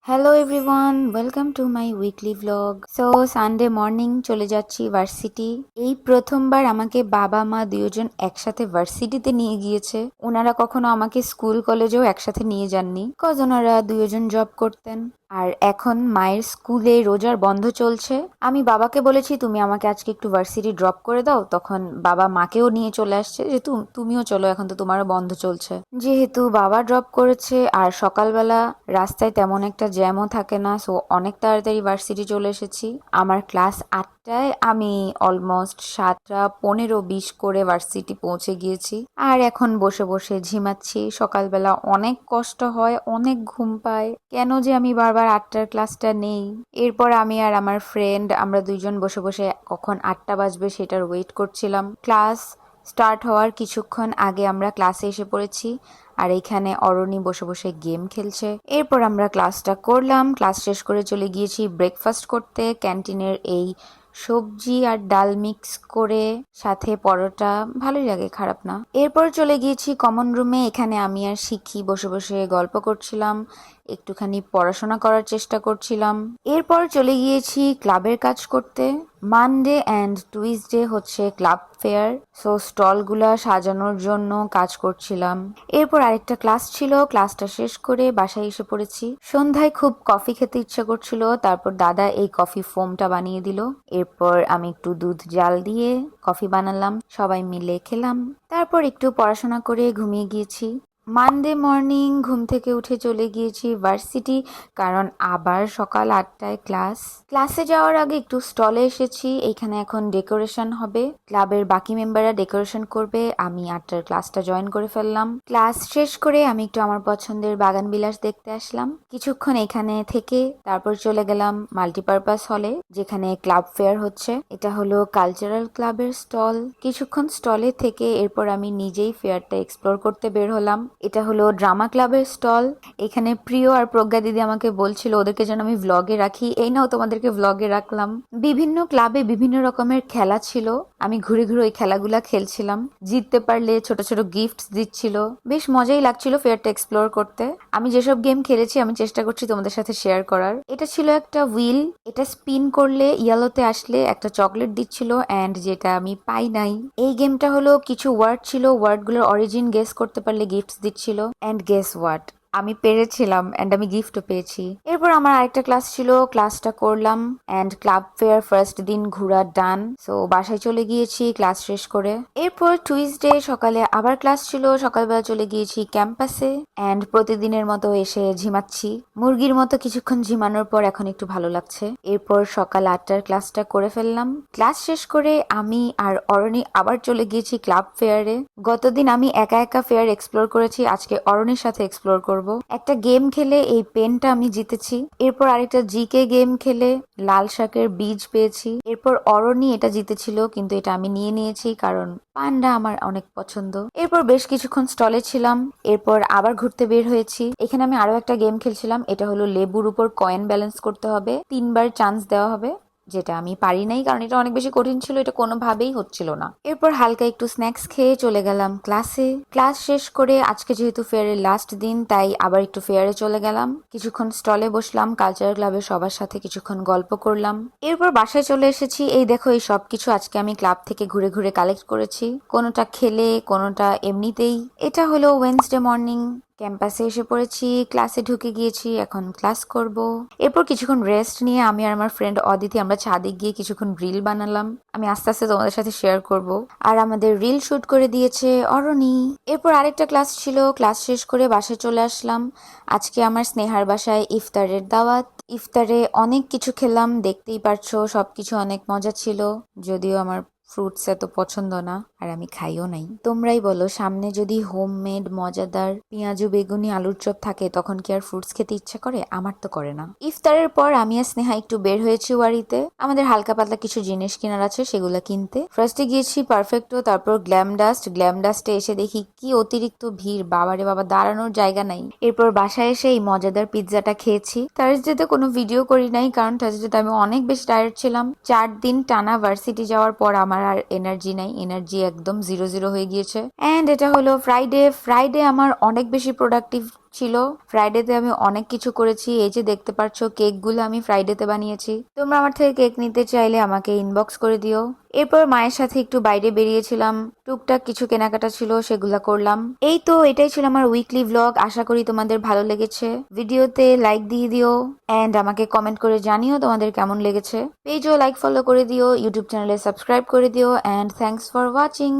Hello everyone, welcome to my weekly vlog. So Sunday morning চলে যাচ্ছি varsity. এই প্রথমবার আমাকে বাবা মা দুজন একসাথে ভার্সিটিতে নিয়ে গিয়েছে। ওনারা কখনো আমাকে স্কুল কলেজেও একসাথে নিয়ে যাননি, কজ ওনারা দুজন জব করতেন। আর এখন মায়ের স্কুলে রোজার বন্ধ চলছে। আমি বাবাকে বলেছি তুমি আমাকে আজকে একটু ভার্সিটি ড্রপ করে দাও, তখন বাবা মাকেও নিয়ে চলে আসছে যে তুমিও চলো, এখন তো তোমারও বন্ধ চলছে। যেহেতু বাবা ড্রপ করেছে আর সকালবেলা রাস্তায় তেমন একটা জ্যামও থাকে না, সো অনেক তাড়াতাড়ি ভার্সিটি চলে এসেছি। আমার ক্লাস 8টায়, আমি অলমোস্ট 7:15-20 করে ভার্সিটি পৌঁছে গিয়েছি। আর এখন বসে বসে ঝিমাচ্ছি। সকালবেলা অনেক কষ্ট হয়, অনেক ঘুম পায়, কেন যে আমি বারবার 8টার ক্লাসটা নেই। এরপর আমি আর আমার ফ্রেন্ড আমরা দুইজন বসে বসে কখন 8টা বাজবে সেটার ওয়েট করছিলাম। ক্লাস স্টার্ট হওয়ার কিছুক্ষণ আগে আমরা ক্লাসে এসে পড়েছি, আর এইখানে অরণি বসে বসে গেম খেলছে। এরপর আমরা ক্লাসটা করলাম, ক্লাস শেষ করে চলে গিয়েছি ব্রেকফাস্ট করতে। ক্যান্টিনের এই সবজি আর ডাল মিক্স করে সাথে পরোটা ভালোই লাগে, খারাপ না। এরপর চলে গিয়েছি কমন রুমে। এখানে আমি আর শিখি বসে বসে গল্প করছিলাম, একটুখানি পড়াশোনা করার চেষ্টা করছিলাম। এরপর চলে গিয়েছি ক্লাবের কাজ করতে। মানডে অ্যান্ড টুইসডে হচ্ছে ক্লাব ফেয়ার, সো স্টলগুলা সাজানোর জন্য কাজ করছিলাম। এরপর আরেকটা ক্লাস ছিল, ক্লাসটা শেষ করে বাসায় এসে পড়েছি। সন্ধ্যায় খুব কফি খেতে ইচ্ছা করছিল, তারপর দাদা এই কফি ফোমটা বানিয়ে দিল। এরপর আমি একটু দুধ জাল দিয়ে কফি বানালাম, সবাই মিলে খেলাম। তারপর একটু পড়াশোনা করে ঘুমিয়ে গিয়েছি। মানডে মর্নিং ঘুম থেকে উঠে চলে গিয়েছি ভার্সিটি, কারণ আবার সকাল 8টায় ক্লাস। ক্লাসে যাওয়ার আগে একটু স্টলে এসেছি। এইখানে এখন ডেকোরেশন হবে, ক্লাবের বাকি মেম্বাররা ডেকোরেশন করবে। আমি 8টার ক্লাসটা জয়েন করে ফেললাম। ক্লাস শেষ করে আমি একটু আমার পছন্দের বাগান বিলাস দেখতে আসলাম। কিছুক্ষণ এখানে থেকে তারপর চলে গেলাম মাল্টিপারপাস হলে, যেখানে ক্লাব ফেয়ার হচ্ছে। এটা হলো কালচারাল ক্লাবের স্টল। কিছুক্ষণ স্টলে থেকে এরপর আমি নিজেই ফেয়ারটা এক্সপ্লোর করতে বের হলাম। এটা হলো ড্রামা ক্লাবের স্টল। এখানে প্রিয় আর প্রজ্ঞা দিদি আমাকে বলছিল ওদেরকে যেন আমি ভ্লগে রাখি, এই নাও তোমাদেরকে ভ্লগে রাখলাম। বিভিন্ন ক্লাবে বিভিন্ন রকমের খেলা ছিল, আমি ঘুরে ঘুরে ওই খেলাগুলা খেলছিলাম। জিততে পারলে ছোট ছোট গিফট দিচ্ছিল, বেশ মজাই লাগছিল ফেয়ারটা এক্সপ্লোর করতে। আমি যেসব গেম খেলেছি আমি চেষ্টা করছি তোমাদের সাথে শেয়ার করার। এটা ছিল একটা হুইল, এটা স্পিন করলে ইয়েলোতে আসলে একটা চকলেট দিচ্ছিল, অ্যান্ড যেটা আমি পাই নাই। এই গেমটা হলো কিছু ওয়ার্ড ছিল, ওয়ার্ডগুলোর অরিজিন গেস করতে পারলে গিফট দিচ্ছিল, অ্যান্ড গেস হোয়াট, আমি পেরেছিলাম অ্যান্ড আমি গিফটও পেয়েছি। এরপর আমার আরেকটা ক্লাস ছিল, ক্লাসটা করলাম অ্যান্ড ক্লাব ফেয়ার ফার্স্ট দিন ঘোরা ডান। সো বাসায় চলে গিয়েছি ক্লাস শেষ করে। এরপর টুইসডে সকালে আবার ক্লাস ছিল, সকালবেলা চলে গিয়েছি ক্যাম্পাসে অ্যান্ড প্রতিদিনের মতো এসে ঝিমাচ্ছি। মুরগির মতো কিছুক্ষণ ঝিমানোর পর এখন একটু ভালো লাগছে। এরপর সকাল 8টার ক্লাসটা করে ফেললাম। ক্লাস শেষ করে আমি আর অরণি আবার চলে গিয়েছি ক্লাব ফেয়ারে। গতদিন আমি একা একা ফেয়ার এক্সপ্লোর করেছি, আজকে অরণির সাথে এক্সপ্লোর করব। একটা গেম খেলে এই পেনটা আমি জিতেছি। এরপর আরেকটা জিকে গেম খেলে লাল শাকের বীজ পেয়েছি। এরপর অরণি এটা জিতেছিল, কিন্তু এটা আমি নিয়ে নিয়েছি কারণ পান্ডা আমার অনেক পছন্দ। এরপর বেশ কিছুক্ষণ স্টলে ছিলাম, এরপর আবার ঘুরতে বের হয়েছি। এখানে আমি আরো একটা গেম খেলছিলাম, এটা হলো লেবুর উপর কয়েন ব্যালেন্স করতে হবে, 3বার চান্স দেওয়া হবে, যেটা আমি পারি নাই কারণ এটা অনেক বেশি কঠিন ছিল, এটা কোনোভাবেই হচ্ছিল না। এরপর হালকা একটু স্ন্যাক্স খেয়ে চলে গেলাম ক্লাসে। ক্লাস শেষ করে আজকে যেহেতু ফেয়ারের লাস্ট দিন, তাই আবার একটু ফেয়ারে চলে গেলাম। কিছুক্ষণ স্টলে বসলাম, কালচারাল ক্লাবের সবার সাথে কিছুক্ষণ গল্প করলাম। এরপর বাসায় চলে এসেছি। এই দেখো এই সবকিছু আজকে আমি ক্লাব থেকে ঘুরে ঘুরে কালেক্ট করেছি, কোনোটা খেলে কোনোটা এমনিতেই। এটা হলো ওয়েডনেসডে মর্নিং, ক্যাম্পাসে এসে পড়েছি, ক্লাসে ঢুকে গিয়েছি, এখন ক্লাস করব। এরপর কিছুক্ষণ রেস্ট নিয়ে আমি আর আমার ফ্রেন্ড অদিতি আমরা ছাদে গিয়ে কিছুক্ষণ রিল বানালাম, আমি আস্তে আস্তে তোমাদের সাথে শেয়ার করব। আর আমাদের রিল শুট করে দিয়েছে অরণি। এরপর আরেকটা ক্লাস ছিল, ক্লাস শেষ করে বাসায় চলে আসলাম। আজকে আমার স্নেহার বাসায় ইফতারের দাওয়াত। ইফতারে অনেক কিছু খেলাম, দেখতেই পারছো সবকিছু অনেক মজা ছিল, যদিও আমার ফ্রুটস এত পছন্দ না আর আমি খাইও নাই। তোমরাই বলো, সামনে যদি হোমমেড মজাদার পেঁয়াজু বেগুনি আলুর চপ থাকে তখন কি আর ফ্রুটস খেতে ইচ্ছা করে? আমার তো করে না। ইফতারের পর আমি আর স্নেহা একটু বের হয়েছি ওয়ারিতে, আমাদের হালকা পাতলা কিছু জিনিস কেনার আছে সেগুলো কিনতে। ফার্স্টে গিয়েছি পারফেক্টো, তারপর গ্ল্যাম ডাস্টে এসে দেখি কি অতিরিক্ত ভিড়, বাবারে বাবা, দাঁড়ানোর জায়গা নাই। এরপর বাসায় এসে এই মজাদার পিৎজাটা খেয়েছি। থার্সডেতে কোনো ভিডিও করি নাই কারণ থার্সডেতে আমি অনেক বেশি টায়ার্ড ছিলাম। 4 দিন টানা ভার্সিটি যাওয়ার পর আমার আর এনার্জি নাই, এনার্জি একদম জিরো জিরো হয়ে গিয়েছে। এন্ড এটা হলো ফ্রাইডে। ফ্রাইডে আমার অনেক বেশি প্রোডাক্টিভ ছিল। ফ্রাইডেতে আমি অনেক কিছু করেছি, এই যে দেখতে পাচ্ছ কেকগুলো আমি ফ্রাইডেতে বানিয়েছি। তোমরা আমার থেকে কেক নিতে চাইলে আমাকে ইনবক্স করে দিও। এরপর মায়ের সাথে একটু বাইরে বেরিয়েছিলাম, টুকটাক কিছু কেনাকাটা ছিল সেগুলা করলাম। এই তো এটাই ছিল আমার উইকলি ভ্লগ। আশা করি তোমাদের ভালো লেগেছে। ভিডিওতে লাইক দিয়ে দিও এন্ড আমাকে কমেন্ট করে জানিও তোমাদের কেমন লেগেছে। পেজও লাইক ফলো করে দিও, ইউটিউব চ্যানেলে সাবস্ক্রাইব করে দিও এন্ড থ্যাঙ্কস ফর ওয়াচিং।